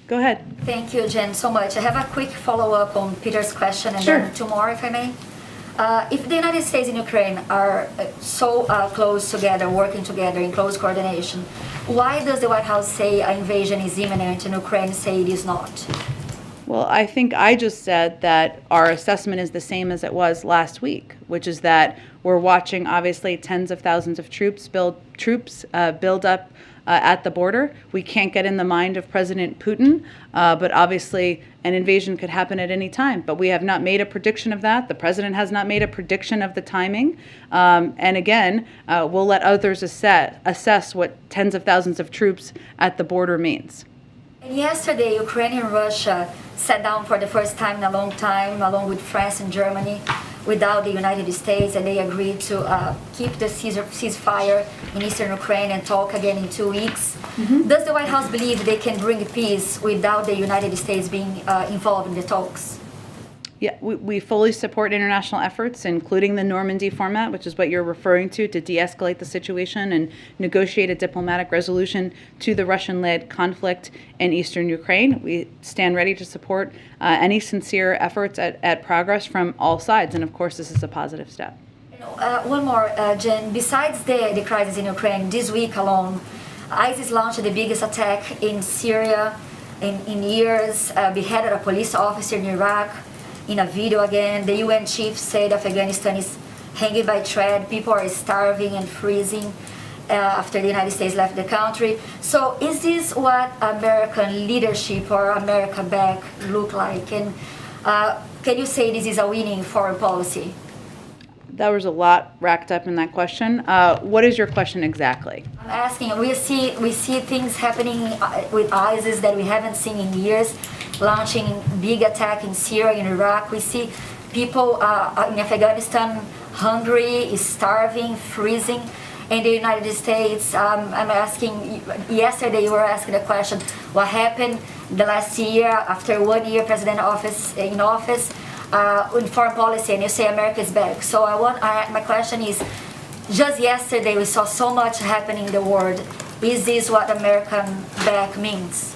Go ahead. Thank you, Jen, so much. I have a quick follow-up on Peter's question and Sure. then two more, if I may. If the United States and Ukraine are so close together, working together in close coordination, why does the White House say an invasion is imminent and Ukraine say it is not? Well, I think I just said that our assessment is the same as it was last week, which is that we're watching, obviously, tens of thousands of troops build up at the border. We can't get in the mind of President Putin, but obviously an invasion could happen at any time. But we have not made a prediction of that. The president has not made a prediction of the timing. And again, we'll let others assess what tens of thousands of troops at the border means. And yesterday, Ukraine and Russia sat down for the first time in a long time, along with France and Germany, without the United States, and they agreed to keep the ceasefire in eastern Ukraine and talk again in 2 weeks. Mm-hmm. Does the White House believe they can bring peace without the United States being involved in the talks? Yeah, we fully support international efforts, including the Normandy format, which is what you're referring to de-escalate the situation and negotiate a diplomatic resolution to the Russian-led conflict in eastern Ukraine. We stand ready to support any sincere efforts at progress from all sides, and of course this is a positive step. One more, Jen. Besides the crisis in Ukraine, this week alone, ISIS launched the biggest attack in Syria in years, beheaded a police officer in Iraq. In a video again, the UN chief said Afghanistan is hanging by thread. People are starving and freezing after the United States left the country. So is this what American leadership or America back look like? And can you say this is a winning foreign policy? There was a lot racked up in that question. What is your question exactly? I'm asking, we see things happening with ISIS that we haven't seen in years, launching big attack in Syria, in Iraq. We see people in Afghanistan hungry, starving, freezing. In the United States, I'm asking, yesterday you were asking the question, what happened the last year, after 1 year president in office, in foreign policy, and you say America is back. So my question is, just yesterday we saw so much happening in the world. Is this what American back means?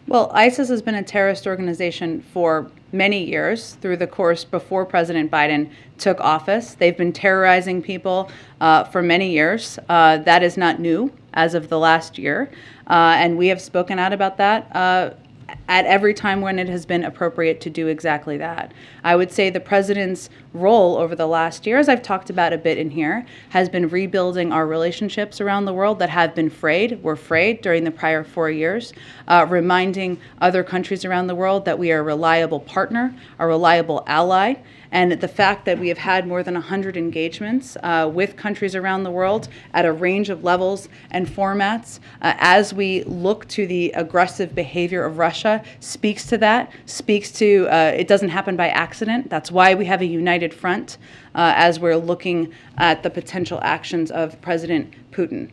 Well, ISIS has been a terrorist organization for many years through the course before President Biden took office. They've been terrorizing people for many years. That is not new as of the last year. And we have spoken out about that at every time when it has been appropriate to do exactly that. I would say the president's role over the last year, as I've talked about a bit in here, has been rebuilding our relationships around the world that have been were frayed during the prior 4 years, reminding other countries around the world that we are a reliable partner, a reliable ally, and the fact that we have had more than 100 engagements with countries around the world at a range of levels and formats as we look to the aggressive behavior of Russia speaks to that, speaks to it doesn't happen by accident. That's why we have a united front as we're looking at the potential actions of President Putin.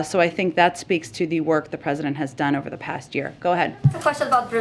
So I think that speaks to the work the president has done over the past year. Go ahead. A question about Brazil.